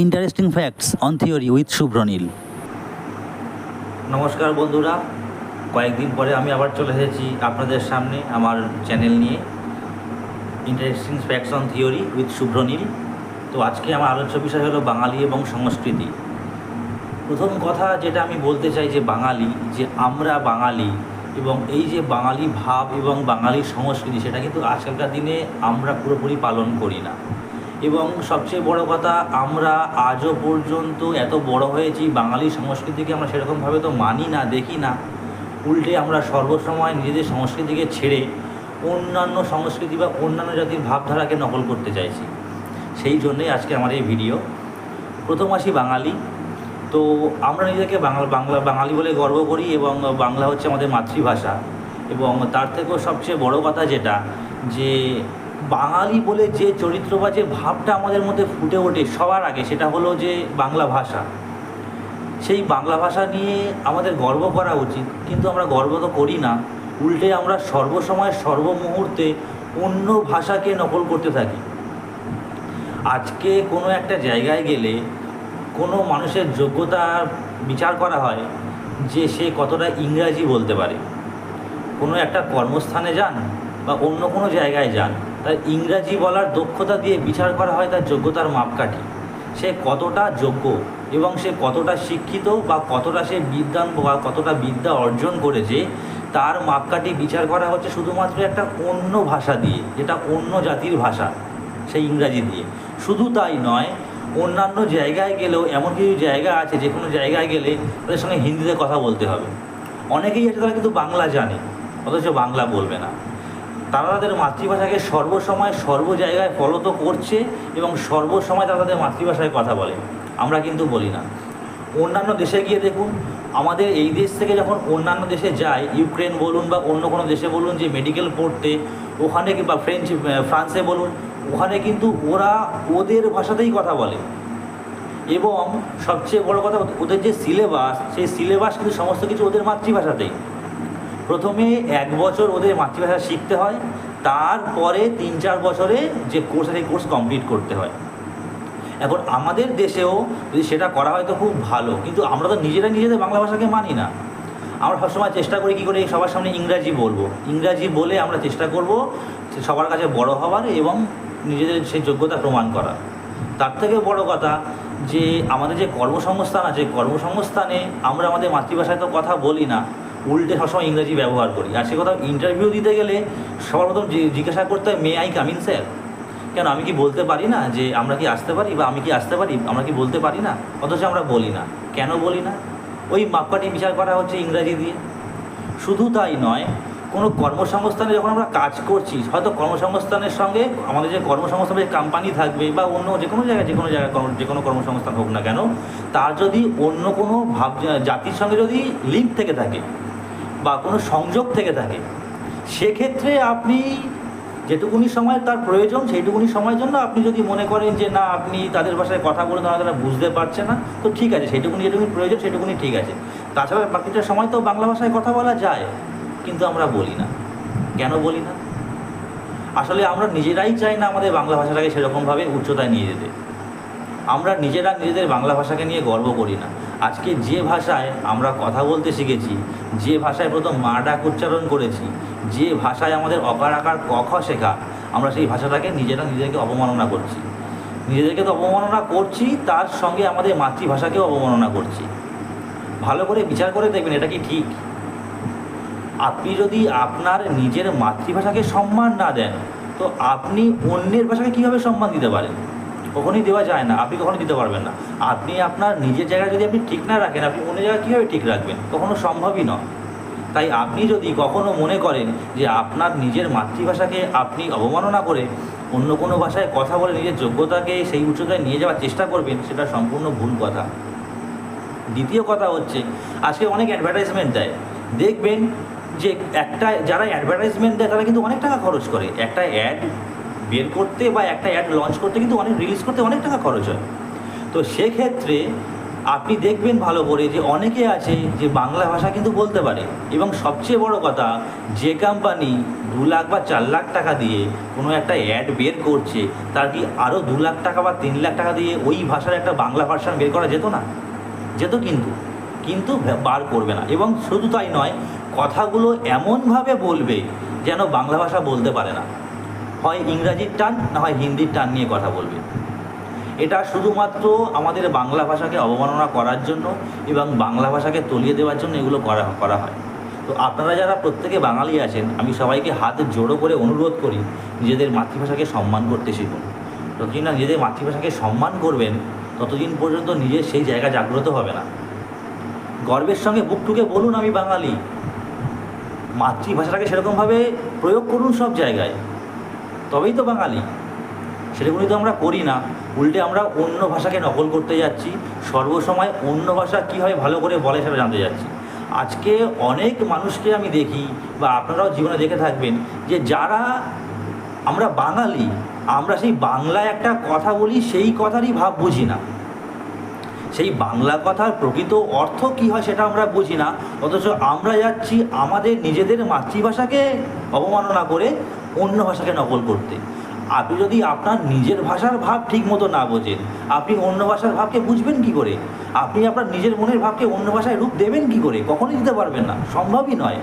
Interesting facts on theory with Subhranil. নমস্কার বন্ধুরা, কয়েকদিন পরে আমি আবার চলে এসেছি আপনাদের সামনে আমার চ্যানেল নিয়ে, interesting facts on theory with Subhranil. তো আজকে আমার আলোচ্য বিষয় হলো বাঙালি এবং সংস্কৃতি। প্রথম কথা যেটা আমি বলতে চাই যে বাঙালি, যে আমরা বাঙালি এবং এই যে বাঙালি ভাব এবং বাঙালি সংস্কৃতি, সেটা কিন্তু আজকালকার দিনে আমরা পুরোপুরি পালন করি না। এবং সবচেয়ে বড় কথা, আমরা আজও পর্যন্ত এত বড় হয়েছি, বাঙালি সংস্কৃতিকে আমরা সেরকমভাবে তো মানি না, দেখি না। উল্টে আমরা সর্বসময় নিজেদের সংস্কৃতিকে ছেড়ে অন্যান্য সংস্কৃতি বা অন্যান্য জাতির ভাবধারাকে নকল করতে চাইছি। সেই জন্যেই আজকে আমার এই ভিডিও। প্রথম আসি বাঙালি। তো আমরা নিজেকে বাঙালি বলে গর্ব করি এবং বাংলা হচ্ছে আমাদের মাতৃভাষা। এবং তার থেকেও সবচেয়ে বড় কথা যেটা, যে বাঙালি বলে যে চরিত্র বা যে ভাবটা আমাদের মধ্যে ফুটে ওঠে সবার আগে, সেটা হলো যে বাংলা ভাষা। সেই বাংলা ভাষা নিয়ে আমাদের গর্ব করা উচিত, কিন্তু আমরা গর্ব তো করি না। উল্টে আমরা সর্বসময় সর্বমুহূর্তে অন্য ভাষাকে নকল করতে থাকি। আজকে কোনো একটা জায়গায় গেলে কোনো মানুষের যোগ্যতার বিচার করা হয় যে সে কতটা ইংরাজি বলতে পারে। কোনো একটা কর্মস্থানে যান বা অন্য কোনো জায়গায় যান, তার ইংরাজি বলার দক্ষতা দিয়ে বিচার করা হয় তার যোগ্যতার মাপকাঠি। সে কতটা যোগ্য এবং সে কতটা শিক্ষিত বা কতটা সে বিদ্বান বা কতটা বিদ্যা অর্জন করেছে, তার মাপকাঠি বিচার করা হচ্ছে শুধুমাত্র একটা অন্য ভাষা দিয়ে, যেটা অন্য জাতির ভাষা, সেই ইংরাজি দিয়ে। শুধু তাই নয়, অন্যান্য জায়গায় গেলেও এমন কিছু জায়গা আছে, যে কোনো জায়গায় গেলে তাদের সঙ্গে হিন্দিতে কথা বলতে হবে। অনেকেই আছে তারা কিন্তু বাংলা জানে, অথচ বাংলা বলবে না। তারা তাদের মাতৃভাষাকে সর্বসময় সর্ব জায়গায় ফলো তো করছে এবং সর্বসময় তারা তাদের মাতৃভাষায় কথা বলে। আমরা কিন্তু বলি না। অন্যান্য দেশে গিয়ে দেখুন, আমাদের এই দেশ থেকে যখন অন্যান্য দেশে যায়, ইউক্রেন বলুন বা অন্য কোনো দেশে বলুন যে মেডিকেল পড়তে, ওখানে বা ফ্রান্সে বলুন, ওখানে কিন্তু ওরা ওদের ভাষাতেই কথা বলে। এবং সবচেয়ে বড় কথা, ওদের যে সিলেবাস, সেই সিলেবাস কিন্তু সমস্ত কিছু ওদের মাতৃভাষাতেই। প্রথমে 1 বছর ওদের মাতৃভাষা শিখতে হয়, তারপরে 3-4 বছরে যে কোর্স, সেই কোর্স কমপ্লিট করতে হয়। এখন আমাদের দেশেও যদি সেটা করা হয় তো খুব ভালো, কিন্তু আমরা তো নিজেদের বাংলা ভাষাকে মানি না। আমরা সবসময় চেষ্টা করি কী করে সবার সামনে ইংরাজি বলবো, ইংরাজি বলে আমরা চেষ্টা করব সবার কাছে বড় হওয়ার এবং নিজেদের সেই যোগ্যতা প্রমাণ করা। তার থেকে বড় কথা, যে আমাদের যে কর্মসংস্থান আছে, কর্মসংস্থানে আমরা আমাদের মাতৃভাষায় তো কথা বলি না, উল্টে সবসময় ইংরাজি ব্যবহার করি। আর সে কথা, ইন্টারভিউ দিতে গেলে সবার প্রথম জিজ্ঞাসা করতে হয়, may I come in sir. কেন, আমি কি বলতে পারি না যে আমরা কি আসতে পারি বা আমি কি আসতে পারি, আমরা কি বলতে পারি না? অথচ আমরা বলি না। কেন বলি না? ওই মাপকাঠি বিচার করা হচ্ছে ইংরাজি দিয়ে। শুধু তাই নয়, কোনো কর্মসংস্থানে যখন আমরা কাজ করছি, হয়তো কর্মসংস্থানের সঙ্গে আমাদের যে কর্মসংস্থানের কোম্পানি থাকবে বা অন্য যে কোনো জায়গায় যে কোনো কর্মসংস্থান হোক না কেন, তার যদি অন্য কোনো জাতির সঙ্গে যদি লিঙ্ক থেকে থাকে বা কোনো সংযোগ থেকে থাকে, সেক্ষেত্রে আপনি যেটুকুনি সময় তার প্রয়োজন, সেইটুকুনি সময়ের জন্য আপনি যদি মনে করেন যে না, আপনি তাদের ভাষায় কথা বলে তারা বুঝতে পারছে না, তো ঠিক আছে, যেটুকুনি প্রয়োজন সেটুকুনি ঠিক আছে। তাছাড়া বাকিটা সময় তো বাংলা ভাষায় কথা বলা যায়, কিন্তু আমরা বলি না। কেন বলি না? আসলে আমরা নিজেরাই চাই না আমাদের বাংলা ভাষাটাকে সেরকমভাবে উচ্চতায় নিয়ে যেতে। আমরা নিজেদের বাংলা ভাষাকে নিয়ে গর্ব করি না। আজকে যে ভাষায় আমরা কথা বলতে শিখেছি, যে ভাষায় প্রথম মা ডাক উচ্চারণ করেছি, যে ভাষায় আমাদের অকার আকার ক খ শেখা, আমরা সেই ভাষাটাকে নিজেদেরকে অবমাননা করছি। নিজেদেরকে তো অবমাননা করছি, তার সঙ্গে আমাদের মাতৃভাষাকেও অবমাননা করছি। ভালো করে বিচার করে দেখবেন, এটা কি ঠিক? আপনি যদি আপনার নিজের মাতৃভাষাকে সম্মান না দেন, তো আপনি অন্যের ভাষাকে কীভাবে সম্মান দিতে পারেন? কখনোই দেওয়া যায় না, আপনি কখনোই দিতে পারবেন না। আপনি আপনার নিজের জায়গায় যদি আপনি ঠিক না রাখেন, আপনি অন্য জায়গায় কীভাবে ঠিক রাখবেন? কখনো সম্ভবই নয়। তাই আপনি যদি কখনো মনে করেন যে আপনার নিজের মাতৃভাষাকে আপনি অবমাননা করে অন্য কোনো ভাষায় কথা বলে নিজের যোগ্যতাকে সেই উচ্চতায় নিয়ে যাওয়ার চেষ্টা করবেন, সেটা সম্পূর্ণ ভুল কথা। দ্বিতীয় কথা হচ্ছে, আজকে অনেক অ্যাডভার্টাইজমেন্ট দেয়, দেখবেন যে যারা অ্যাডভার্টাইজমেন্ট দেয় তারা কিন্তু অনেক টাকা খরচ করে একটা অ্যাড বের করতে বা একটা অ্যাড লঞ্চ করতে, কিন্তু রিলিজ করতে অনেক টাকা খরচ হয়। তো সেক্ষেত্রে আপনি দেখবেন ভালো করে যে অনেকে আছে যে বাংলা ভাষা কিন্তু বলতে পারে, এবং সবচেয়ে বড় কথা, যে কোম্পানি 2 লাখ বা 4 লাখ টাকা দিয়ে কোনো একটা অ্যাড বের করছে, তার কি আরও 2 লাখ টাকা বা 3 লাখ টাকা দিয়ে ওই ভাষার একটা বাংলা ভার্সন বের করা যেত না? যেত, কিন্তু বার করবে না। এবং শুধু তাই নয়, কথাগুলো এমনভাবে বলবে যেন বাংলা ভাষা বলতে পারে না, হয় ইংরাজির টান না হয় হিন্দির টান নিয়ে কথা বলবে। এটা শুধুমাত্র আমাদের বাংলা ভাষাকে অবমাননা করার জন্য এবং বাংলা ভাষাকে তলিয়ে দেওয়ার জন্য এগুলো করা হয়। তো আপনারা যারা প্রত্যেকে বাঙালি আছেন, আমি সবাইকে হাতে জোড়ো করে অনুরোধ করি, নিজেদের মাতৃভাষাকে সম্মান করতে শিখুন। যতদিন না নিজেদের মাতৃভাষাকে সম্মান করবেন, ততদিন পর্যন্ত নিজের সেই জায়গা জাগ্রত হবে না। গর্বের সঙ্গে বুক ঠুকে বলুন আমি বাঙালি। মাতৃভাষাটাকে সেরকমভাবে প্রয়োগ করুন সব জায়গায়, তবেই তো বাঙালি। সেরকমই তো আমরা করি না, উল্টে আমরা অন্য ভাষাকে নকল করতে যাচ্ছি, সর্বসময় অন্য ভাষা কীভাবে ভালো করে বলে সেটা জানতে যাচ্ছি। আজকে অনেক মানুষকে আমি দেখি, বা আপনারাও জীবনে দেখে থাকবেন, যে যারা আমরা বাঙালি, আমরা সেই বাংলায় একটা কথা বলি, সেই কথারই ভাব বুঝি না, সেই বাংলা কথার প্রকৃত অর্থ কী হয় সেটা আমরা বুঝি না, অথচ আমরা যাচ্ছি আমাদের নিজেদের মাতৃভাষাকে অবমাননা করে অন্য ভাষাকে নকল করতে। আপনি যদি আপনার নিজের ভাষার ভাব ঠিক মতো না বোঝেন, আপনি অন্য ভাষার ভাবকে বুঝবেন কী করে? আপনি আপনার নিজের মনের ভাবকে অন্য ভাষায় রূপ দেবেন কী করে? কখনোই দিতে পারবেন না, সম্ভবই নয়।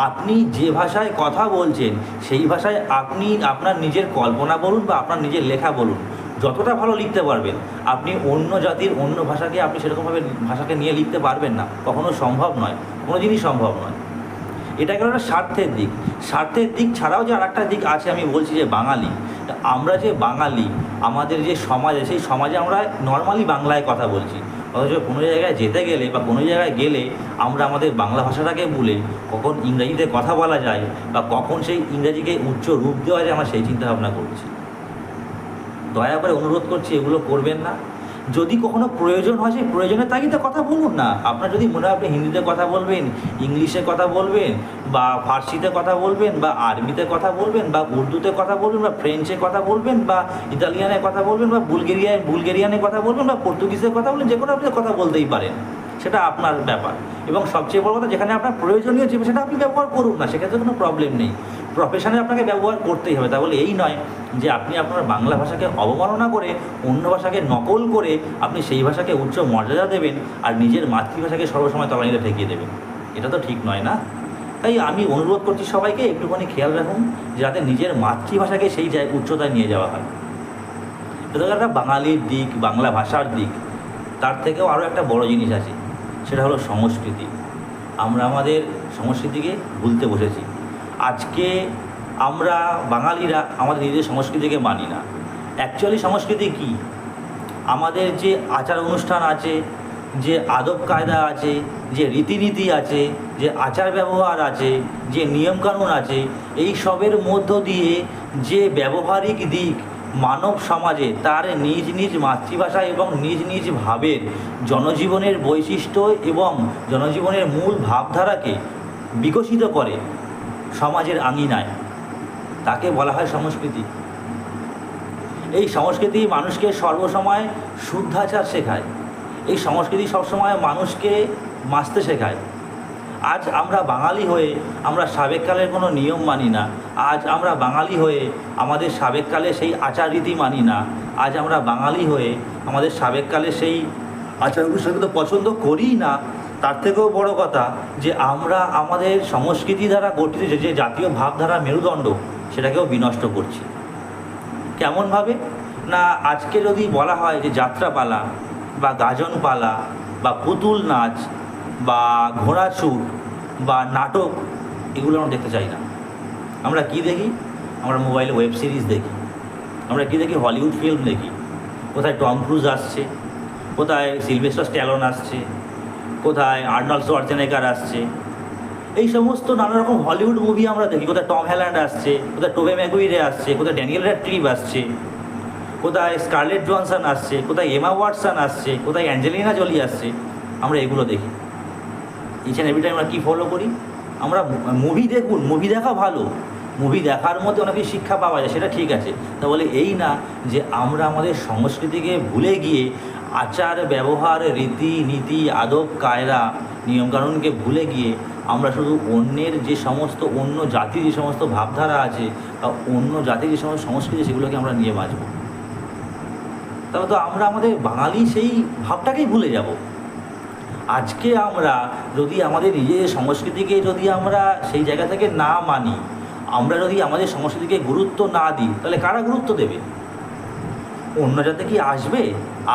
আপনি যে ভাষায় কথা বলছেন সেই ভাষায় আপনি আপনার নিজের কল্পনা বলুন বা আপনার নিজের লেখা বলুন, যতটা ভালো লিখতে পারবেন, আপনি অন্য জাতির অন্য ভাষাকে আপনি সেরকমভাবে ভাষাকে নিয়ে লিখতে পারবেন না, কখনো সম্ভব নয়, কোনো জিনিস সম্ভব নয়। এটা গেল একটা স্বার্থের দিক ছাড়াও যে আরেকটা দিক আছে, আমি বলছি যে বাঙালি, আমরা যে বাঙালি, আমাদের যে সমাজ আছে, সেই সমাজে আমরা নর্মালি বাংলায় কথা বলছি, অথচ কোনো জায়গায় যেতে গেলে বা কোনো জায়গায় গেলে আমরা আমাদের বাংলা ভাষাটাকে ভুলে কখন ইংরেজিতে কথা বলা যায় বা কখন সেই ইংরেজিকে উচ্চ রূপ দেওয়া যায়, আমরা সেই চিন্তাভাবনা করছি। দয়া করে অনুরোধ করছি, এগুলো করবেন না। যদি কখনো প্রয়োজন হয়, সেই প্রয়োজনের তাগিদে কথা বলুন না। আপনার যদি মনে হয় আপনি হিন্দিতে কথা বলবেন, ইংলিশে কথা বলবেন, বা ফার্সিতে কথা বলবেন, বা আরবিতে কথা বলবেন, বা উর্দুতে কথা বলবেন, বা ফ্রেঞ্চে কথা বলবেন, বা ইতালিয়ানে কথা বলবেন, বা বুলগেরিয়ানে কথা বলবেন, বা পর্তুগিজে কথা বলবেন, যে কোনো আপনি কথা বলতেই পারেন, সেটা আপনার ব্যাপার। এবং সবচেয়ে বড় কথা, যেখানে আপনার প্রয়োজনীয় জীবন সেটা আপনি ব্যবহার করুন না, সেক্ষেত্রে কোনো প্রবলেম নেই। প্রফেশনে আপনাকে ব্যবহার করতেই হবে। তাহলে এই নয় যে আপনি আপনার বাংলা ভাষাকে অবমাননা করে অন্য ভাষাকে নকল করে আপনি সেই ভাষাকে উচ্চ মর্যাদা দেবেন আর নিজের মাতৃভাষাকে সর্বসময় তলানিতে ঠেকিয়ে দেবেন। এটা তো ঠিক নয় না? তাই আমি অনুরোধ করছি সবাইকে, একটুখানি খেয়াল রাখুন যাতে নিজের মাতৃভাষাকে সেই উচ্চতায় নিয়ে যাওয়া হয়। এটা তো একটা বাঙালির দিক, বাংলা ভাষার দিক। তার থেকেও আরও একটা বড় জিনিস আছে, সেটা হলো সংস্কৃতি। আমরা আমাদের সংস্কৃতিকে ভুলতে বসেছি। আজকে আমরা বাঙালিরা আমাদের নিজের সংস্কৃতিকে মানি না। অ্যাকচুয়ালি সংস্কৃতি কী? আমাদের যে আচার অনুষ্ঠান আছে, যে আদব কায়দা আছে, যে রীতিনীতি আছে, যে আচার ব্যবহার আছে, যে নিয়মকানুন আছে, এই সবের মধ্য দিয়ে যে ব্যবহারিক দিক মানব সমাজে তার নিজ নিজ মাতৃভাষা এবং নিজ নিজ ভাবের জনজীবনের বৈশিষ্ট্য এবং জনজীবনের মূল ভাবধারাকে বিকশিত করে সমাজের আঙিনায়, তাকে বলা হয় সংস্কৃতি। এই সংস্কৃতি মানুষকে সর্বসময় শুদ্ধাচার শেখায়। এই সংস্কৃতি সবসময় মানুষকে বাঁচতে শেখায়। আজ আমরা বাঙালি হয়ে আমরা সাবেককালের কোনো নিয়ম মানি না। আজ আমরা বাঙালি হয়ে আমাদের সাবেককালে সেই আচার রীতি মানি না। আজ আমরা বাঙালি হয়ে আমাদের সাবেককালে সেই আচার অনুষ্ঠানকে তো পছন্দ করিই না। তার থেকেও বড় কথা যে আমরা আমাদের সংস্কৃতি দ্বারা গঠিত যে জাতীয় ভাবধারা মেরুদণ্ড, সেটাকেও বিনষ্ট করছি। কেমনভাবে না, আজকে যদি বলা হয় যে যাত্রাপালা বা গাজনপালা বা পুতুল নাচ বা ঘোড়াছুট বা নাটক, এগুলো আমরা দেখতে চাই না। আমরা কি দেখি? আমরা মোবাইলে ওয়েব সিরিজ দেখি। আমরা কি দেখি? হলিউড ফিল্ম দেখি। কোথায় টম ক্রুজ আসছে, কোথায় সিলভেস্টার স্ট্যালোন আসছে, কোথায় আর্নল্ড শোয়ার্জেনেগার আসছে। এই সমস্ত নানা রকম হলিউড মুভি আমরা দেখি। কোথায় টম হ্যাল্যান্ড আসছে, কোথায় টোবে ম্যাগুইরে আসছে, কোথায় ড্যানিয়েল র্যাডক্লিফ আসছে, কোথায় স্কারলেট জোহানসন আসছে, কোথায় এমা ওয়াটসন আসছে, কোথায় অ্যাঞ্জেলিনা জোলি আসছে। আমরা এগুলো দেখি। ইচ অ্যান্ড এভরি টাইম আমরা কী ফলো করি? আমরা মুভি দেখুন, মুভি দেখা ভালো, মুভি দেখার মধ্যে অনেক কিছু শিক্ষা পাওয়া যায়, সেটা ঠিক আছে। তাহলে এই না যে আমরা আমাদের সংস্কৃতিকে ভুলে গিয়ে আচার ব্যবহার রীতি নীতি আদব কায়দা নিয়মকানুনকে ভুলে গিয়ে আমরা শুধু অন্যের যে সমস্ত অন্য জাতির যে সমস্ত ভাবধারা আছে বা অন্য জাতির যে সমস্ত সংস্কৃতি সেগুলোকে আমরা নিয়ে বাঁচব, তাহলে তো আমরা আমাদের বাঙালি সেই ভাবটাকেই ভুলে যাব। আজকে আমরা যদি আমাদের নিজের সংস্কৃতিকে যদি আমরা সেই জায়গা থেকে না মানি, আমরা যদি আমাদের সংস্কৃতিকে গুরুত্ব না দিই, তাহলে কারা গুরুত্ব দেবে? অন্য জাতি কি আসবে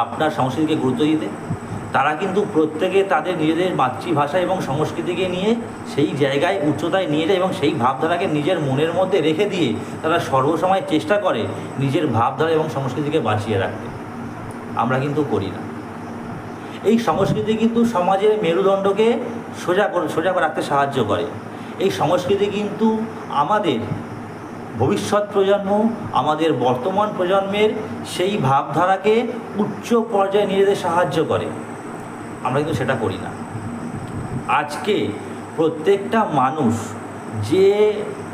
আপনার সংস্কৃতিকে গুরুত্ব দিতে? তারা কিন্তু প্রত্যেকে তাদের নিজেদের মাতৃভাষা এবং সংস্কৃতিকে নিয়ে সেই জায়গায় উচ্চতায় নিয়ে যায় এবং সেই ভাবধারাকে নিজের মনের মধ্যে রেখে দিয়ে তারা সর্বসময় চেষ্টা করে নিজের ভাবধারা এবং সংস্কৃতিকে বাঁচিয়ে রাখতে। আমরা কিন্তু করি না। এই সংস্কৃতি কিন্তু সমাজের মেরুদণ্ডকে সোজা রাখতে সাহায্য করে। এই সংস্কৃতি কিন্তু আমাদের ভবিষ্যৎ প্রজন্ম, আমাদের বর্তমান প্রজন্মের সেই ভাবধারাকে উচ্চ পর্যায়ে নিয়ে যেতে সাহায্য করে। আমরা কিন্তু সেটা করি না। আজকে প্রত্যেকটা মানুষ যে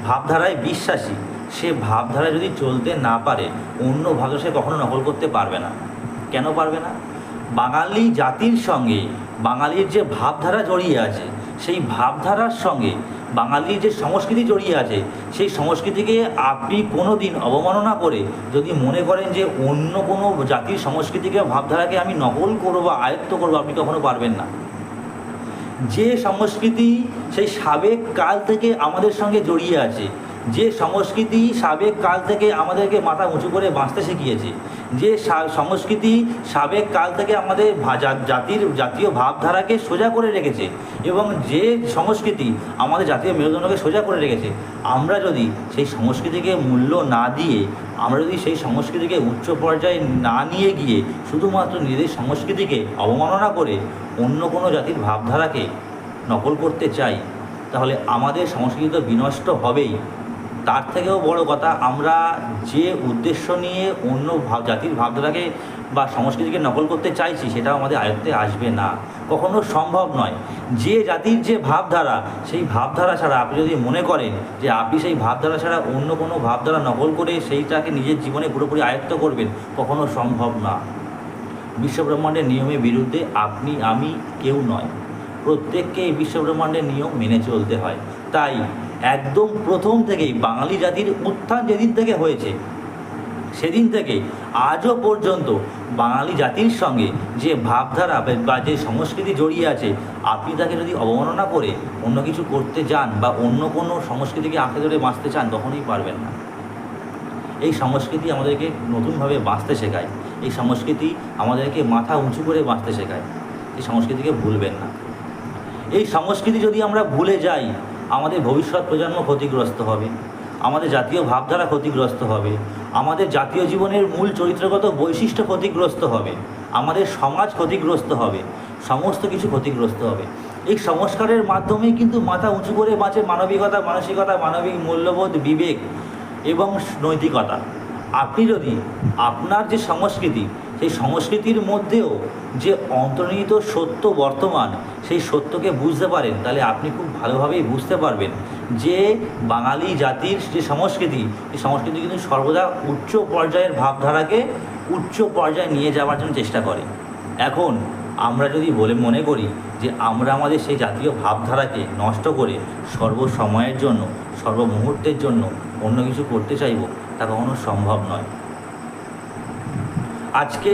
ভাবধারায় বিশ্বাসী, সে ভাবধারায় যদি চলতে না পারে, অন্য ভাষা সে কখনো নকল করতে পারবে না। কেন পারবে না? বাঙালি জাতির সঙ্গে বাঙালির যে ভাবধারা জড়িয়ে আছে, সেই ভাবধারার সঙ্গে বাঙালির যে সংস্কৃতি জড়িয়ে আছে, সেই সংস্কৃতিকে আপনি কোনো দিন অবমাননা করে যদি মনে করেন যে অন্য কোনো জাতির সংস্কৃতিকে ভাবধারাকে আমি নকল করবো বা আয়ত্ত করবো, আপনি কখনো পারবেন না। যে সংস্কৃতি সেই সাবেক কাল থেকে আমাদের সঙ্গে জড়িয়ে আছে, যে সংস্কৃতি সাবেক কাল থেকে আমাদেরকে মাথা উঁচু করে বাঁচতে শিখিয়েছে, যে সংস্কৃতি সাবেক কাল থেকে আমাদের জাতীয় ভাবধারাকে সোজা করে রেখেছে এবং যে সংস্কৃতি আমাদের জাতীয় মেরুদণ্ডকে সোজা করে রেখেছে, আমরা যদি সেই সংস্কৃতিকে মূল্য না দিয়ে, আমরা যদি সেই সংস্কৃতিকে উচ্চ পর্যায়ে না নিয়ে গিয়ে শুধুমাত্র নিজেদের সংস্কৃতিকে অবমাননা করে অন্য কোনো জাতির ভাবধারাকে নকল করতে চাই, তাহলে আমাদের সংস্কৃতি তো বিনষ্ট হবেই। তার থেকেও বড় কথা, আমরা যে উদ্দেশ্য নিয়ে অন্য জাতির ভাবধারাকে বা সংস্কৃতিকে নকল করতে চাইছি, সেটাও আমাদের আয়ত্তে আসবে না, কখনো সম্ভব নয়। যে জাতির যে ভাবধারা, সেই ভাবধারা ছাড়া আপনি যদি মনে করেন যে আপনি সেই ভাবধারা ছাড়া অন্য কোনো ভাবধারা নকল করে সেইটাকে নিজের জীবনে পুরোপুরি আয়ত্ত করবেন, কখনো সম্ভব না। বিশ্বব্রহ্মাণ্ডের নিয়মের বিরুদ্ধে আপনি আমি কেউ নয়। প্রত্যেককে এই বিশ্বব্রহ্মাণ্ডের নিয়ম মেনে চলতে হয়। তাই একদম প্রথম থেকেই বাঙালি জাতির উত্থান যেদিন থেকে হয়েছে, সেদিন থেকে আজও পর্যন্ত বাঙালি জাতির সঙ্গে যে ভাবধারা বা যে সংস্কৃতি জড়িয়ে আছে, আপনি তাকে যদি অবমাননা করে অন্য কিছু করতে যান বা অন্য কোনো সংস্কৃতিকে আঁকড়ে ধরে বাঁচতে চান, তখনই পারবেন না। এই সংস্কৃতি আমাদেরকে নতুনভাবে বাঁচতে শেখায়, এই সংস্কৃতি আমাদেরকে মাথা উঁচু করে বাঁচতে শেখায়। এই সংস্কৃতিকে ভুলবেন না। এই সংস্কৃতি যদি আমরা ভুলে যাই, আমাদের ভবিষ্যৎ প্রজন্ম ক্ষতিগ্রস্ত হবে, আমাদের জাতীয় ভাবধারা ক্ষতিগ্রস্ত হবে, আমাদের জাতীয় জীবনের মূল চরিত্রগত বৈশিষ্ট্য ক্ষতিগ্রস্ত হবে, আমাদের সমাজ ক্ষতিগ্রস্ত হবে, সমস্ত কিছু ক্ষতিগ্রস্ত হবে। এই সংস্কারের মাধ্যমেই কিন্তু মাথা উঁচু করে বাঁচে মানবিকতা, মানসিকতা, মানবিক মূল্যবোধ, বিবেক এবং নৈতিকতা। আপনি যদি আপনার যে সংস্কৃতি, সেই সংস্কৃতির মধ্যেও যে অন্তর্নিহিত সত্য বর্তমান, সেই সত্যকে বুঝতে পারেন, তাহলে আপনি খুব ভালোভাবেই বুঝতে পারবেন যে বাঙালি জাতির যে সংস্কৃতি, এই সংস্কৃতি কিন্তু সর্বদা উচ্চ পর্যায়ের ভাবধারাকে উচ্চ পর্যায়ে নিয়ে যাওয়ার জন্য চেষ্টা করে। এখন আমরা যদি মনে করি যে আমরা আমাদের সেই জাতীয় ভাবধারাকে নষ্ট করে সর্বসময়ের জন্য, সর্বমুহূর্তের জন্য অন্য কিছু করতে চাইব, তা কখনো সম্ভব নয়। আজকে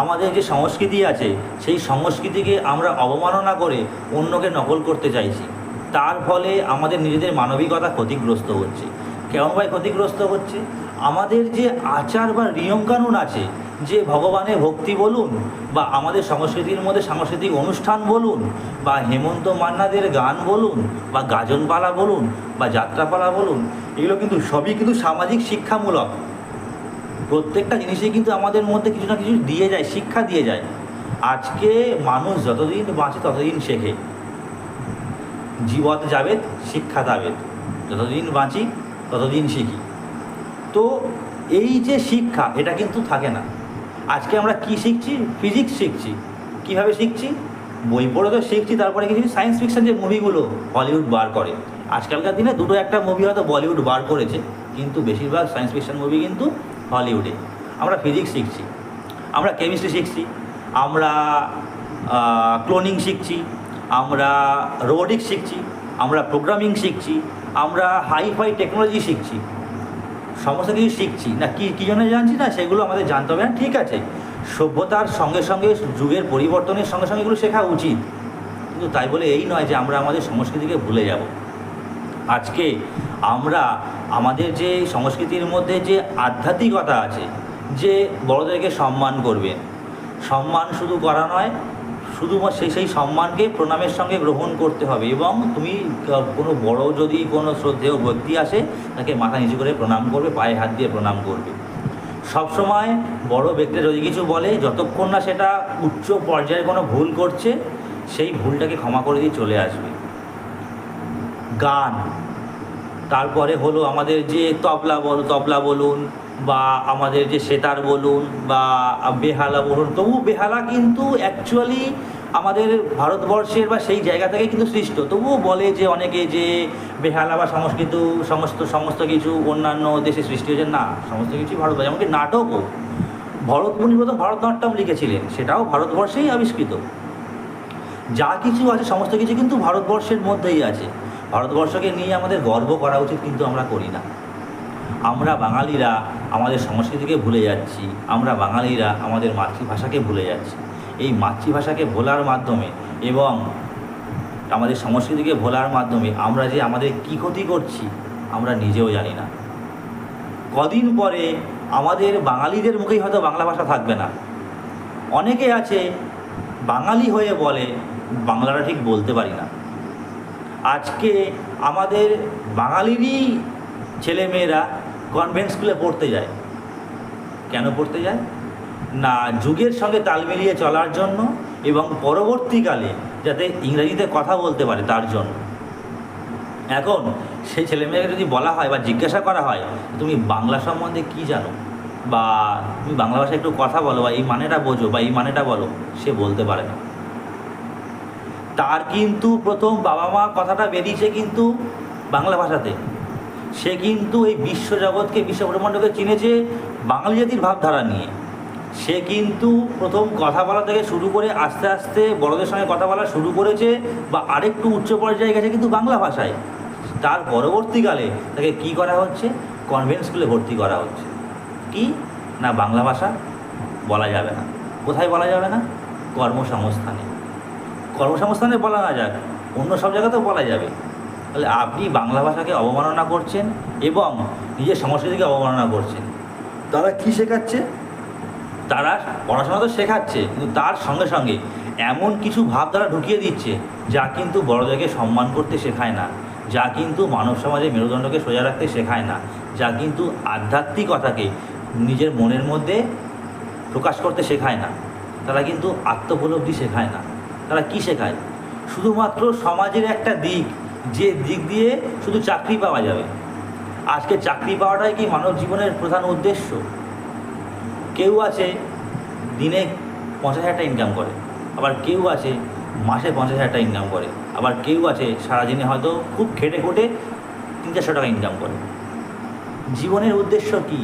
আমাদের যে সংস্কৃতি আছে, সেই সংস্কৃতিকে আমরা অবমাননা করে অন্যকে নকল করতে চাইছি। তার ফলে আমাদের নিজেদের মানবিকতা ক্ষতিগ্রস্ত হচ্ছে। কেমন ভাই ক্ষতিগ্রস্ত হচ্ছে? আমাদের যে আচার বা নিয়মকানুন আছে, যে ভগবানের ভক্তি বলুন বা আমাদের সংস্কৃতির মধ্যে সাংস্কৃতিক অনুষ্ঠান বলুন বা হেমন্ত মান্নাদের গান বলুন বা গাজনপালা বলুন বা যাত্রাপালা বলুন, এগুলো কিন্তু সবই কিন্তু সামাজিক শিক্ষামূলক। প্রত্যেকটা জিনিসই কিন্তু আমাদের মধ্যে কিছু না কিছু দিয়ে যায়, শিক্ষা দিয়ে যায়। আজকে মানুষ যতদিন বাঁচে ততদিন শেখে, জীবত যাবে শিক্ষা যাবে, যতদিন বাঁচি ততদিন শিখি। তো এই যে শিক্ষা, এটা কিন্তু থাকে না। আজকে আমরা কি শিখছি? ফিজিক্স শিখছি। কীভাবে শিখছি? বই পড়ে তো শিখছি, তারপরে কিছু সায়েন্স ফিকশন যে মুভিগুলো হলিউড বার করে, আজকালকার দিনে দুটো একটা মুভি হয়তো বলিউড বার করেছে, কিন্তু বেশিরভাগ সায়েন্স ফিকশন মুভি কিন্তু হলিউডে। আমরা ফিজিক্স শিখছি, আমরা কেমিস্ট্রি শিখছি, আমরা ক্লোনিং শিখছি, আমরা রোবোটিক্স শিখছি, আমরা প্রোগ্রামিং শিখছি, আমরা হাইফাই টেকনোলজি শিখছি, সমস্ত কিছু শিখছি না, কী জন্য জানছি না সেগুলো আমাদের জানতে হবে না, ঠিক আছে। সভ্যতার সঙ্গে সঙ্গে যুগের পরিবর্তনের সঙ্গে সঙ্গে এগুলো শেখা উচিত, কিন্তু তাই বলে এই নয় যে আমরা আমাদের সংস্কৃতিকে ভুলে যাব। আজকে আমরা আমাদের যে সংস্কৃতির মধ্যে যে আধ্যাত্মিকতা আছে, যে বড়দেরকে সম্মান করবেন, সম্মান শুধু করা নয়, শুধুমাত্র সেই সম্মানকে প্রণামের সঙ্গে গ্রহণ করতে হবে, এবং তুমি কোনো বড় যদি কোনো শ্রদ্ধেয় ব্যক্তি আসে তাকে মাথা নিচু করে প্রণাম করবে, পায়ে হাত দিয়ে প্রণাম করবে। সবসময় বড় ব্যক্তিরা যদি কিছু বলে, যতক্ষণ না সেটা উচ্চ পর্যায়ে কোনো ভুল করছে, সেই ভুলটাকে ক্ষমা করে দিয়ে চলে আসবে। গান, তারপরে হলো আমাদের যে তবলা বলুন, বা আমাদের যে সেতার বলুন, বা বেহালা বলুন, তবু বেহালা কিন্তু অ্যাকচুয়ালি আমাদের ভারতবর্ষের বা সেই জায়গা থেকে কিন্তু সৃষ্ট। তবুও বলে যে অনেকে যে বেহালা বা সমস্ত কিছু অন্যান্য দেশে সৃষ্টি হয়েছে, না, সমস্ত কিছুই ভারতবর্ষ। এমনকি নাটকও ভরতমুনি প্রথম ভারতনাট্যম লিখেছিলেন, সেটাও ভারতবর্ষেই আবিষ্কৃত। যা কিছু আছে সমস্ত কিছু কিন্তু ভারতবর্ষের মধ্যেই আছে। ভারতবর্ষকে নিয়ে আমাদের গর্ব করা উচিত, কিন্তু আমরা করি না। আমরা বাঙালিরা আমাদের সংস্কৃতিকে ভুলে যাচ্ছি, আমরা বাঙালিরা আমাদের মাতৃভাষাকে ভুলে যাচ্ছি। এই মাতৃভাষাকে ভোলার মাধ্যমে এবং আমাদের সংস্কৃতিকে ভোলার মাধ্যমে আমরা যে আমাদের কী ক্ষতি করছি আমরা নিজেও জানি না। কদিন পরে আমাদের বাঙালিদের মুখেই হয়তো বাংলা ভাষা থাকবে না। অনেকে আছে বাঙালি হয়ে বলে বাংলাটা ঠিক বলতে পারি না। আজকে আমাদের বাঙালিরই ছেলেমেয়েরা কনভেন্ট স্কুলে পড়তে যায়। কেন পড়তে যায়? না, যুগের সঙ্গে তাল মিলিয়ে চলার জন্য, এবং পরবর্তীকালে যাতে ইংরেজিতে কথা বলতে পারে তার জন্য। এখন সেই ছেলেমেয়েকে যদি বলা হয় বা জিজ্ঞাসা করা হয় তুমি বাংলা সম্বন্ধে কী জানো, বা তুমি বাংলা ভাষায় একটু কথা বলো, বা এই মানেটা বোঝো, বা এই মানেটা বলো, সে বলতে পারে না। তার কিন্তু প্রথম বাবা মা কথাটা বেরিয়েছে কিন্তু বাংলা ভাষাতে। সে কিন্তু এই বিশ্বজগৎকে, বিশ্বব্রহ্মাণ্ডকে চিনেছে বাঙালি জাতির ভাবধারা নিয়ে। সে কিন্তু প্রথম কথা বলা থেকে শুরু করে আস্তে আস্তে বড়দের সঙ্গে কথা বলা শুরু করেছে, বা আরেকটু উচ্চ পর্যায়ে গেছে কিন্তু বাংলা ভাষায়। তার পরবর্তীকালে তাকে কি করা হচ্ছে? কনভেন্ট স্কুলে ভর্তি করা হচ্ছে। কি না, বাংলা ভাষা বলা যাবে না। কোথায় বলা যাবে না? কর্মসংস্থানে। কর্মসংস্থানে বলা না যাক, অন্য সব জায়গাতেও বলা যাবে। তাহলে আপনি বাংলা ভাষাকে অবমাননা করছেন এবং নিজের সংস্কৃতিকে অবমাননা করছেন। তারা কি শেখাচ্ছে? তারা পড়াশোনা তো শেখাচ্ছে, কিন্তু তার সঙ্গে সঙ্গে এমন কিছু ভাবধারা ঢুকিয়ে দিচ্ছে যা কিন্তু বড়দেরকে সম্মান করতে শেখায় না, যা কিন্তু মানব সমাজের মেরুদণ্ডকে সোজা রাখতে শেখায় না, যা কিন্তু আধ্যাত্মিকতাকে নিজের মনের মধ্যে প্রকাশ করতে শেখায় না। তারা কিন্তু আত্মোপলব্ধি শেখায় না। তারা কি শেখায়? শুধুমাত্র সমাজের একটা দিক, যে দিক দিয়ে শুধু চাকরি পাওয়া যাবে। আজকে চাকরি পাওয়াটাই কি মানব জীবনের প্রধান উদ্দেশ্য? কেউ আছে দিনে 50,000 টাকা ইনকাম করে, আবার কেউ আছে মাসে 50,000 টাকা ইনকাম করে, আবার কেউ আছে সারাদিনে হয়তো খুব খেটে খুঁটে 300-400 টাকা ইনকাম করে। জীবনের উদ্দেশ্য কি?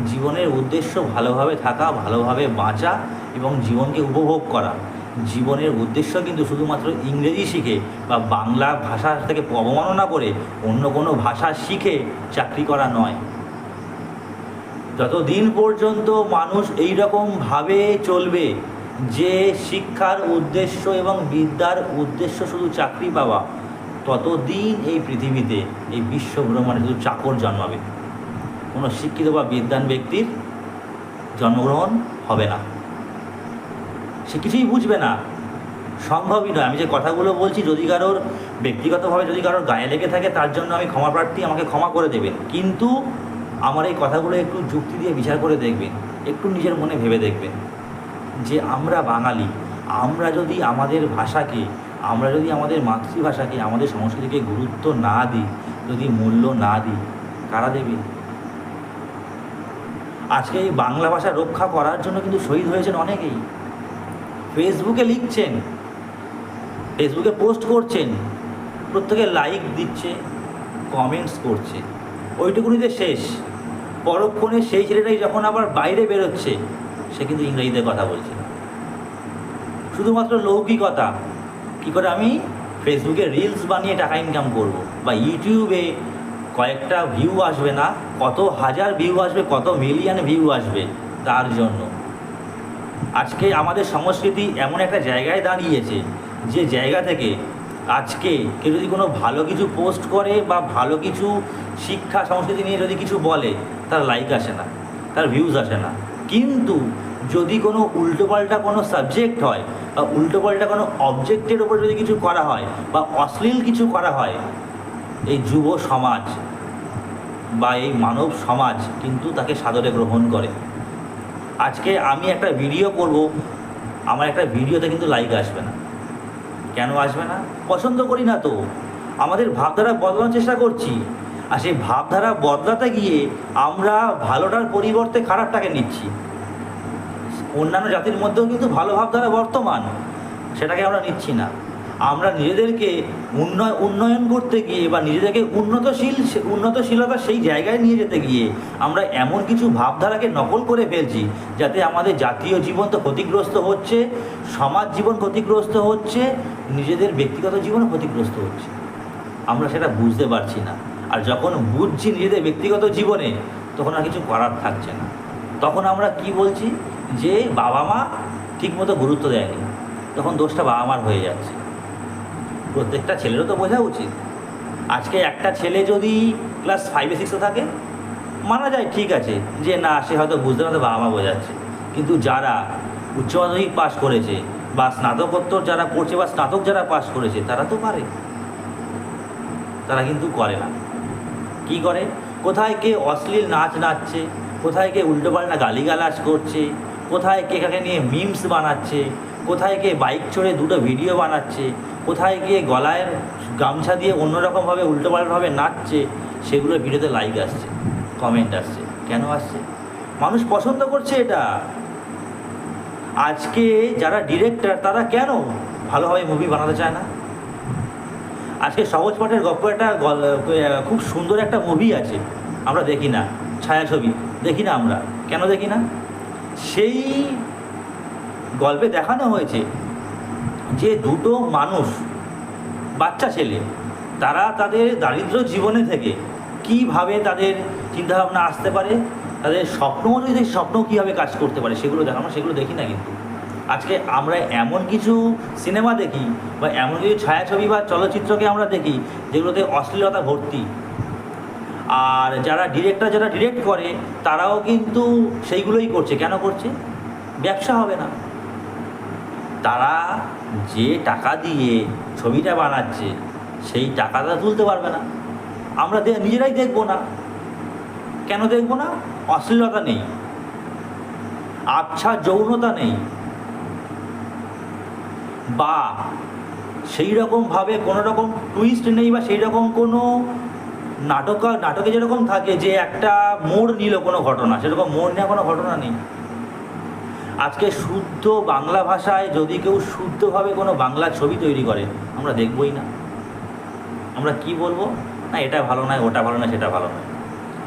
জীবনের উদ্দেশ্য ভালোভাবে থাকা, ভালোভাবে বাঁচা এবং জীবনকে উপভোগ করা। জীবনের উদ্দেশ্য কিন্তু শুধুমাত্র ইংরেজি শিখে বা বাংলা ভাষা থেকে অবমাননা করে অন্য কোনো ভাষা শিখে চাকরি করা নয়। যতদিন পর্যন্ত মানুষ এই রকমভাবে চলবে যে শিক্ষার উদ্দেশ্য এবং বিদ্যার উদ্দেশ্য শুধু চাকরি পাওয়া, ততদিন এই পৃথিবীতে, এই বিশ্বব্রহ্মাণ্ডে শুধু চাকর জন্মাবে। কোনো শিক্ষিত বা বিদ্বান ব্যক্তির জন্মগ্রহণ হবে না। সে কিছুই বুঝবে না, সম্ভবই নয়। আমি যে কথাগুলো বলছি, যদি কারোর ব্যক্তিগতভাবে যদি কারোর গায়ে লেগে থাকে তার জন্য আমি ক্ষমা প্রার্থী, আমাকে ক্ষমা করে দেবেন। কিন্তু আমার এই কথাগুলো একটু যুক্তি দিয়ে বিচার করে দেখবেন, একটু নিজের মনে ভেবে দেখবেন যে আমরা বাঙালি, আমরা যদি আমাদের ভাষাকে, আমরা যদি আমাদের মাতৃভাষাকে, আমাদের সংস্কৃতিকে গুরুত্ব না দিই, যদি মূল্য না দিই, কারা দেবে? আজকে এই বাংলা ভাষা রক্ষা করার জন্য কিন্তু শহীদ হয়েছেন অনেকেই। ফেসবুকে লিখছেন, ফেসবুকে পোস্ট করছেন, প্রত্যেকে লাইক দিচ্ছে, কমেন্টস করছে, ওইটুকুনিতে শেষ। পরক্ষণে সেই ছেলেটাই যখন আবার বাইরে বেরোচ্ছে, সে কিন্তু ইংরেজিতে কথা বলছে। শুধুমাত্র লৌকিকতা, কী করে আমি ফেসবুকে রিলস বানিয়ে টাকা ইনকাম করব, বা ইউটিউবে কয়েকটা ভিউ আসবে না, কত হাজার ভিউ আসবে, কত মিলিয়ন ভিউ আসবে তার জন্য। আজকে আমাদের সংস্কৃতি এমন একটা জায়গায় দাঁড়িয়েছে যে জায়গা থেকে আজকে কেউ যদি কোনো ভালো কিছু পোস্ট করে বা ভালো কিছু শিক্ষা সংস্কৃতি নিয়ে যদি কিছু বলে, তার লাইক আসে না, তার ভিউজ আসে না। কিন্তু যদি কোনো উল্টোপাল্টা কোনো সাবজেক্ট হয় বা উল্টোপাল্টা কোনো অবজেক্টের ওপর যদি কিছু করা হয় বা অশ্লীল কিছু করা হয়, এই যুব সমাজ বা এই মানব সমাজ কিন্তু তাকে সাদরে গ্রহণ করে। আজকে আমি একটা ভিডিও করব, আমার একটা ভিডিওতে কিন্তু লাইক আসবে না। কেন আসবে না? পছন্দ করি না তো। আমাদের ভাবধারা বদলানোর চেষ্টা করছি, আর সেই ভাবধারা বদলাতে গিয়ে আমরা ভালোটার পরিবর্তে খারাপটাকে নিচ্ছি। অন্যান্য জাতির মধ্যেও কিন্তু ভালো ভাবধারা বর্তমান, সেটাকে আমরা নিচ্ছি না। আমরা নিজেদেরকে উন্নয়ন করতে গিয়ে বা নিজেদেরকে উন্নতশীলতা সেই জায়গায় নিয়ে যেতে গিয়ে আমরা এমন কিছু ভাবধারাকে নকল করে ফেলছি, যাতে আমাদের জাতীয় জীবন তো ক্ষতিগ্রস্ত হচ্ছে, সমাজ জীবন ক্ষতিগ্রস্ত হচ্ছে, নিজেদের ব্যক্তিগত জীবন ক্ষতিগ্রস্ত হচ্ছে। আমরা সেটা বুঝতে পারছি না। আর যখন বুঝছি নিজেদের ব্যক্তিগত জীবনে, তখন আর কিছু করার থাকছে না। তখন আমরা কি বলছি যে বাবা মা ঠিকমতো গুরুত্ব দেয়নি, তখন দোষটা বাবা মার হয়ে যাচ্ছে। প্রত্যেকটা ছেলেরও তো বোঝা উচিত। আজকে একটা ছেলে যদি ক্লাস 5-6 থাকে, মানা যায়, ঠিক আছে, যে না সে হয়তো বুঝতে পারতে বাবা মা বোঝাচ্ছে। কিন্তু যারা উচ্চ মাধ্যমিক পাশ করেছে বা স্নাতকোত্তর যারা পড়ছে বা স্নাতক যারা পাশ করেছে, তারা তো পারে, তারা কিন্তু করে না। কি করে? কোথায় কে অশ্লীল নাচ নাচছে, কোথায় কে উল্টোপাল্টা গালিগালাজ করছে, কোথায় কে কাকে নিয়ে মিমস বানাচ্ছে, কোথায় কে বাইক চড়ে দুটো ভিডিও বানাচ্ছে, কোথায় গিয়ে গলায় গামছা দিয়ে অন্যরকমভাবে উল্টোপাল্টাভাবে নাচছে, সেগুলোর ভিডিওতে লাইক আসছে, কমেন্ট আসছে। কেন আসছে? মানুষ পছন্দ করছে এটা। আজকে যারা ডিরেক্টর, তারা কেন ভালোভাবে মুভি বানাতে চায় না? আজকে সহজ পাঠের গল্প একটা খুব সুন্দর একটা মুভি আছে, আমরা দেখি না, ছায়াছবি দেখি না আমরা। কেন দেখি না? সেই গল্পে দেখানো হয়েছে যে দুটো মানুষ, বাচ্চা ছেলে, তারা তাদের দারিদ্র জীবনে থেকে কিভাবে তাদের চিন্তাভাবনা আসতে পারে, তাদের স্বপ্ন অনুযায়ী স্বপ্ন কীভাবে কাজ করতে পারে, সেগুলো দেখানো। সেগুলো দেখি না। কিন্তু আজকে আমরা এমন কিছু সিনেমা দেখি বা এমন কিছু ছায়াছবি বা চলচ্চিত্রকে আমরা দেখি যেগুলোতে অশ্লীলতা ভর্তি। আর যারা ডিরেক্ট করে, তারাও কিন্তু সেইগুলোই করছে। কেন করছে? ব্যবসা হবে না। তারা যে টাকা দিয়ে ছবিটা বানাচ্ছে, সেই টাকাটা তুলতে পারবে না। আমরা নিজেরাই দেখব না। কেন দেখব না? অশ্লীলতা নেই, আচ্ছা যৌনতা নেই, বা সেই রকমভাবে কোনো রকম টুইস্ট নেই, বা সেই রকম কোনো নাটকে যেরকম থাকে যে একটা মোড় নিল কোনো ঘটনা, সেরকম মোড় নেওয়া কোনো ঘটনা নেই। আজকে শুদ্ধ বাংলা ভাষায় যদি কেউ শুদ্ধভাবে কোনো বাংলা ছবি তৈরি করে, আমরা দেখবই না। আমরা কি বলবো? না এটা ভালো নয়, ওটা ভালো নয়, সেটা ভালো নয়।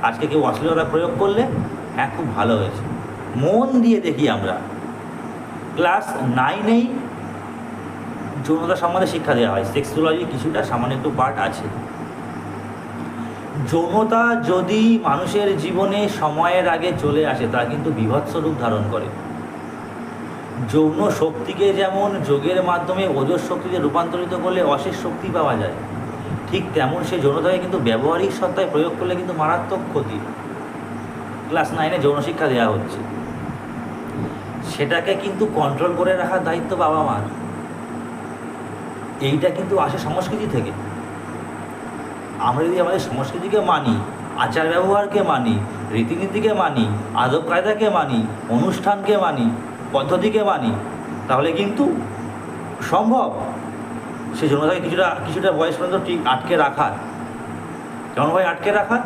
আজকে কেউ অশ্লীলতা প্রয়োগ করলে, হ্যাঁ খুব ভালো হয়েছে, মন দিয়ে দেখি আমরা। ক্লাস 9-এই যৌনতা সম্বন্ধে শিক্ষা দেওয়া হয়, সেক্সোলজি কিছুটা সামান্য একটু পার্ট আছে। যৌনতা যদি মানুষের জীবনে সময়ের আগে চলে আসে, তা কিন্তু বীভৎস রূপ ধারণ করে। যৌন শক্তিকে যেমন যোগের মাধ্যমে ওজস শক্তিতে রূপান্তরিত করলে অশেষ শক্তি পাওয়া যায়, ঠিক তেমন সেই যৌনতাকে কিন্তু ব্যবহারিক সত্তায় প্রয়োগ করলে কিন্তু মারাত্মক ক্ষতি। ক্লাস 9-এ যৌন শিক্ষা দেওয়া হচ্ছে, সেটাকে কিন্তু কন্ট্রোল করে রাখার দায়িত্ব বাবা মার। এইটা কিন্তু আসে সংস্কৃতি থেকে। আমরা যদি আমাদের সংস্কৃতিকে মানি, আচার ব্যবহারকে মানি, রীতিনীতিকে মানি, আদব কায়দাকে মানি, অনুষ্ঠানকে মানি, পদ্ধতিকে মানি, তাহলে কিন্তু সম্ভব সেই যৌনতাকে কিছুটা বয়স পর্যন্ত ঠিক আটকে রাখার। কেমনভাবে আটকে রাখার?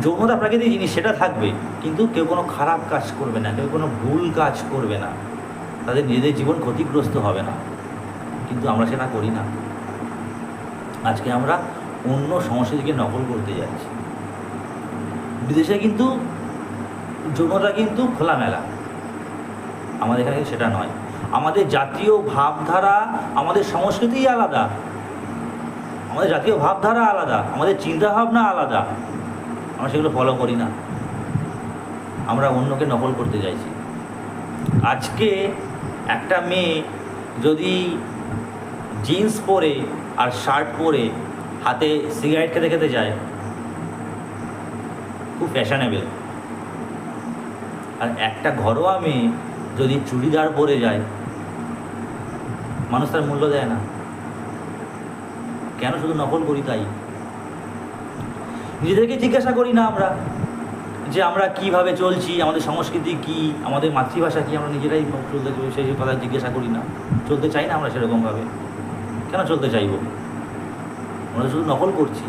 যৌনতা প্রাকৃতিক জিনিস, সেটা থাকবে, কিন্তু কেউ কোনো খারাপ কাজ করবে না, কেউ কোনো ভুল কাজ করবে না, তাদের নিজেদের জীবন ক্ষতিগ্রস্ত হবে না। কিন্তু আমরা সেটা করি না। আজকে আমরা অন্য সংস্কৃতিকে নকল করতে যাচ্ছি। বিদেশে কিন্তু যৌনতা কিন্তু খোলামেলা, আমাদের এখানে সেটা নয়। আমাদের জাতীয় ভাবধারা, আমাদের সংস্কৃতিই আলাদা। আমাদের জাতীয় ভাবধারা আলাদা, আমাদের চিন্তাভাবনা আলাদা, আমরা সেগুলো ফলো করি না, আমরা অন্যকে নকল করতে চাইছি। আজকে একটা মেয়ে যদি জিন্স পরে আর শার্ট পরে হাতে সিগারেট খেতে খেতে যায়, খুব ফ্যাশনেবল। আর একটা ঘরোয়া মেয়ে যদি চুড়িদার পরে যায়, মানুষ তার মূল্য দেয় না। কেন? শুধু নকল করি তাই। নিজেদেরকে জিজ্ঞাসা করি না আমরা যে আমরা কিভাবে চলছি, আমাদের সংস্কৃতি কি, আমাদের মাতৃভাষা কি, আমরা নিজেরাই চলতে সেই কথা জিজ্ঞাসা করি না। চলতে চাই না আমরা সেরকমভাবে। কেন চলতে চাইব? আমরা শুধু নকল করছি।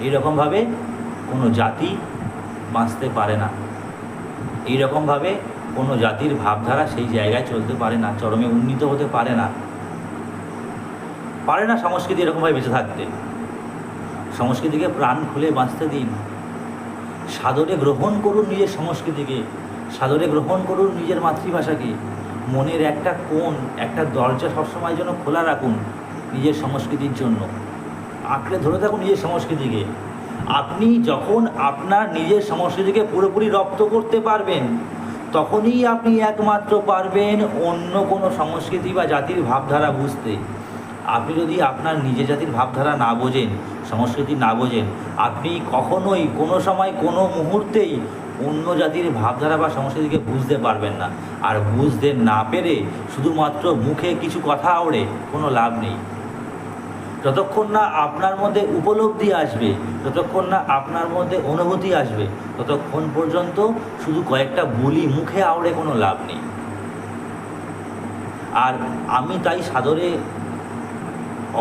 এইরকমভাবে কোনো জাতি বাঁচতে পারে না, এইরকমভাবে কোনো জাতির ভাবধারা সেই জায়গায় চলতে পারে না, চরমে উন্নীত হতে পারে না, পারে না সংস্কৃতি এরকমভাবে বেঁচে থাকতে। সংস্কৃতিকে প্রাণ খুলে বাঁচতে দিন, সাদরে গ্রহণ করুন নিজের সংস্কৃতিকে, সাদরে গ্রহণ করুন নিজের মাতৃভাষাকে। মনের একটা কোণ, একটা দরজা সবসময় যেন খোলা রাখুন নিজের সংস্কৃতির জন্য, আঁকড়ে ধরে থাকুন নিজের সংস্কৃতিকে। আপনি যখন আপনার নিজের সংস্কৃতিকে পুরোপুরি রপ্ত করতে পারবেন, তখনই আপনি একমাত্র পারবেন অন্য কোনো সংস্কৃতি বা জাতির ভাবধারা বুঝতে। আপনি যদি আপনার নিজের জাতির ভাবধারা না বোঝেন, সংস্কৃতি না বোঝেন, আপনি কখনোই কোনো সময় কোনো মুহূর্তেই অন্য জাতির ভাবধারা বা সংস্কৃতিকে বুঝতে পারবেন না। আর বুঝতে না পেরে শুধুমাত্র মুখে কিছু কথা আওড়ে কোনো লাভ নেই। যতক্ষণ না আপনার মধ্যে উপলব্ধি আসবে, যতক্ষণ না আপনার মধ্যে অনুভূতি আসবে, ততক্ষণ পর্যন্ত শুধু কয়েকটা বুলি মুখে আওড়ে কোনো লাভ নেই। আর আমি তাই সাদরে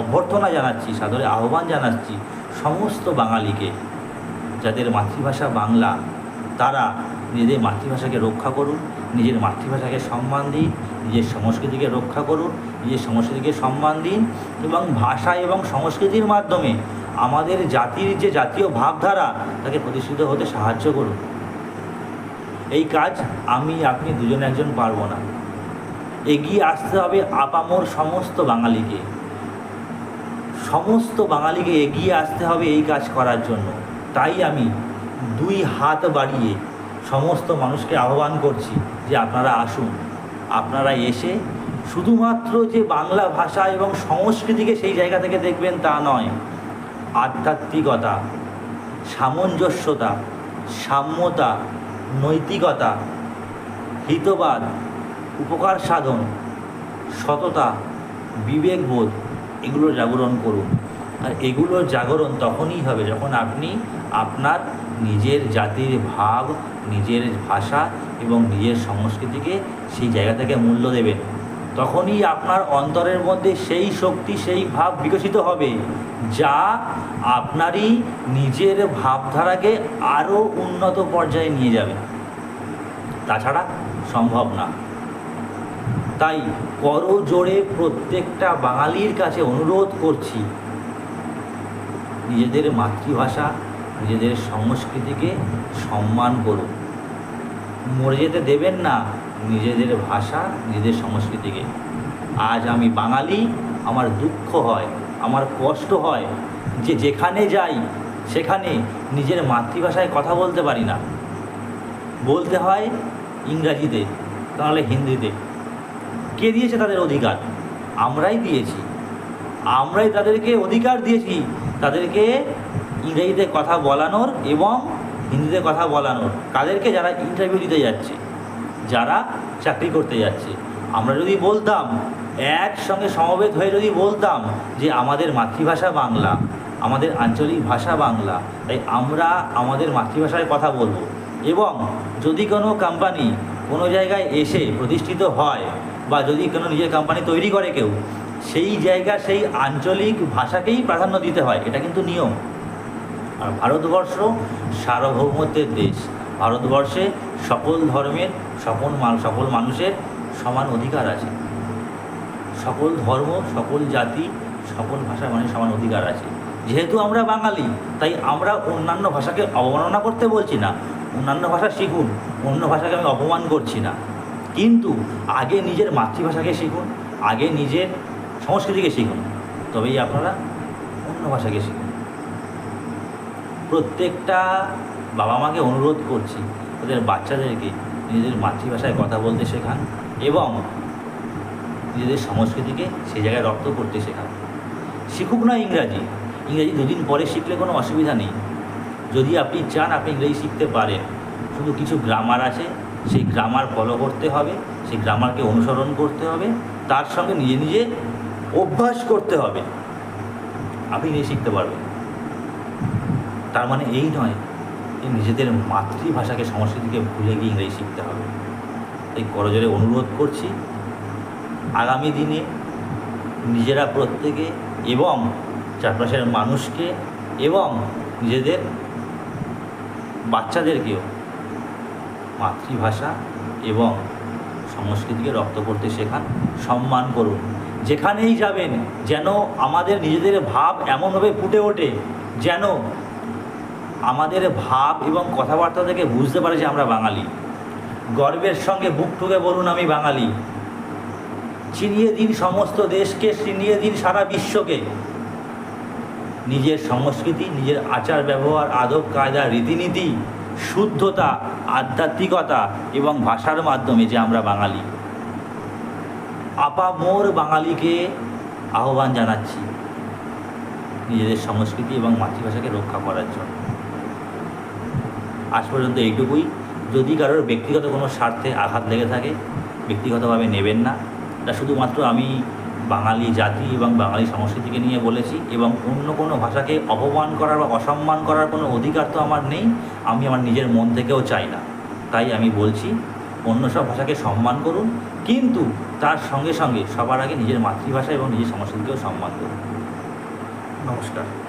অভ্যর্থনা জানাচ্ছি, সাদরে আহ্বান জানাচ্ছি সমস্ত বাঙালিকে, যাদের মাতৃভাষা বাংলা, তারা নিজেদের মাতৃভাষাকে রক্ষা করুন, নিজের মাতৃভাষাকে সম্মান দিন, নিজের সংস্কৃতিকে রক্ষা করুন, নিজের সংস্কৃতিকে সম্মান দিন এবং ভাষা এবং সংস্কৃতির মাধ্যমে আমাদের জাতির যে জাতীয় ভাবধারা তাকে প্রতিষ্ঠিত হতে সাহায্য করুন। এই কাজ আমি আপনি দুজন একজন পারবো না, এগিয়ে আসতে হবে আপামর সমস্ত বাঙালিকে, সমস্ত বাঙালিকে এগিয়ে আসতে হবে এই কাজ করার জন্য। তাই আমি দুই হাত বাড়িয়ে সমস্ত মানুষকে আহ্বান করছি যে আপনারা আসুন, আপনারা এসে শুধুমাত্র যে বাংলা ভাষা এবং সংস্কৃতিকে সেই জায়গা থেকে দেখবেন তা নয়, আধ্যাত্মিকতা, সামঞ্জস্যতা, সাম্যতা, নৈতিকতা, হিতবাদ, উপকার সাধন, সততা, বিবেকবোধ, এগুলোর জাগরণ করুন। আর এগুলোর জাগরণ তখনই হবে যখন আপনি আপনার নিজের জাতির ভাব, নিজের ভাষা এবং নিজের সংস্কৃতিকে সেই জায়গা থেকে মূল্য দেবেন। তখনই আপনার অন্তরের মধ্যে সেই শক্তি, সেই ভাব বিকশিত হবে যা আপনারই নিজের ভাবধারাকে আরও উন্নত পর্যায়ে নিয়ে যাবে। তাছাড়া সম্ভব না। তাই করজোড়ে প্রত্যেকটা বাঙালির কাছে অনুরোধ করছি, নিজেদের মাতৃভাষা, নিজেদের সংস্কৃতিকে সম্মান করুন, মরে যেতে দেবেন না নিজেদের ভাষা, নিজেদের সংস্কৃতিকে। আজ আমি বাঙালি, আমার দুঃখ হয়, আমার কষ্ট হয় যে যেখানে যাই সেখানে নিজের মাতৃভাষায় কথা বলতে পারি না, বলতে হয় ইংরাজিতে, তাহলে হিন্দিতে। কে দিয়েছে তাদের অধিকার? আমরাই দিয়েছি, আমরাই তাদেরকে অধিকার দিয়েছি তাদেরকে ইংরেজিতে কথা বলানোর এবং হিন্দিতে কথা বলানোর। কাদেরকে? যারা ইন্টারভিউ দিতে যাচ্ছে, যারা চাকরি করতে যাচ্ছে। আমরা যদি বলতাম, একসঙ্গে সমবেত হয়ে যদি বলতাম যে আমাদের মাতৃভাষা বাংলা, আমাদের আঞ্চলিক ভাষা বাংলা, তাই আমরা আমাদের মাতৃভাষায় কথা বলবো। এবং যদি কোনো কোম্পানি কোনো জায়গায় এসে প্রতিষ্ঠিত হয় বা যদি কোনো নিজের কোম্পানি তৈরি করে কেউ, সেই জায়গা সেই আঞ্চলিক ভাষাকেই প্রাধান্য দিতে হয়, এটা কিন্তু নিয়ম। আর ভারতবর্ষ সার্বভৌমত্বের দেশ, ভারতবর্ষে সকল ধর্মের সকল মানুষের সমান অধিকার আছে, সকল ধর্ম, সকল জাতি, সকল ভাষার মানুষের সমান অধিকার আছে। যেহেতু আমরা বাঙালি, তাই আমরা অন্যান্য ভাষাকে অবমাননা করতে বলছি না, অন্যান্য ভাষা শিখুন, অন্য ভাষাকে আমি অপমান করছি না, কিন্তু আগে নিজের মাতৃভাষাকে শিখুন, আগে নিজের সংস্কৃতিকে শিখুন, তবেই আপনারা অন্য ভাষাকে শিখুন। প্রত্যেকটা বাবা মাকে অনুরোধ করছি তাদের বাচ্চাদেরকে নিজেদের মাতৃভাষায় কথা বলতে শেখান এবং নিজেদের সংস্কৃতিকে সেই জায়গায় রপ্ত করতে শেখান। শিখুক না ইংরাজি, ইংরাজি দুদিন পরে শিখলে কোনো অসুবিধা নেই। যদি আপনি চান আপনি ইংরেজি শিখতে পারেন, শুধু কিছু গ্রামার আছে, সেই গ্রামার ফলো করতে হবে, সেই গ্রামারকে অনুসরণ করতে হবে, তার সঙ্গে নিজে নিজে অভ্যাস করতে হবে, আপনি ইংরেজি শিখতে পারবেন। তার মানে এই নয় যে নিজেদের মাতৃভাষাকে সংস্কৃতিকে ভুলে গিয়ে ইংরেজি শিখতে হবে। তাই করজোরে অনুরোধ করছি, আগামী দিনে নিজেরা প্রত্যেকে এবং চারপাশের মানুষকে এবং নিজেদের বাচ্চাদেরকেও মাতৃভাষা এবং সংস্কৃতিকে রপ্ত করতে শেখান, সম্মান করুন। যেখানেই যাবেন যেন আমাদের নিজেদের ভাব এমনভাবে ফুটে ওঠে যেন আমাদের ভাব এবং কথাবার্তা থেকে বুঝতে পারে যে আমরা বাঙালি। গর্বের সঙ্গে বুক ঠুকে বলুন আমি বাঙালি। চিনিয়ে দিন সমস্ত দেশকে, চিনিয়ে দিন সারা বিশ্বকে। নিজের সংস্কৃতি, নিজের আচার ব্যবহার, আদব কায়দা, রীতিনীতি, শুদ্ধতা, আধ্যাত্মিকতা এবং ভাষার মাধ্যমে যে আমরা বাঙালি। আপামোর বাঙালিকে আহ্বান জানাচ্ছি নিজেদের সংস্কৃতি এবং মাতৃভাষাকে রক্ষা করার জন্য। আজ পর্যন্ত এইটুকুই। যদি কারোর ব্যক্তিগত কোনো স্বার্থে আঘাত লেগে থাকে ব্যক্তিগতভাবে নেবেন না। তা শুধুমাত্র আমি বাঙালি জাতি এবং বাঙালি সংস্কৃতিকে নিয়ে বলেছি এবং অন্য কোনো ভাষাকে অপমান করার বা অসম্মান করার কোনো অধিকার তো আমার নেই, আমি আমার নিজের মন থেকেও চাই না। তাই আমি বলছি অন্য সব ভাষাকে সম্মান করুন, কিন্তু তার সঙ্গে সঙ্গে সবার আগে নিজের মাতৃভাষা এবং নিজের সংস্কৃতিকেও সম্মান করুন। নমস্কার।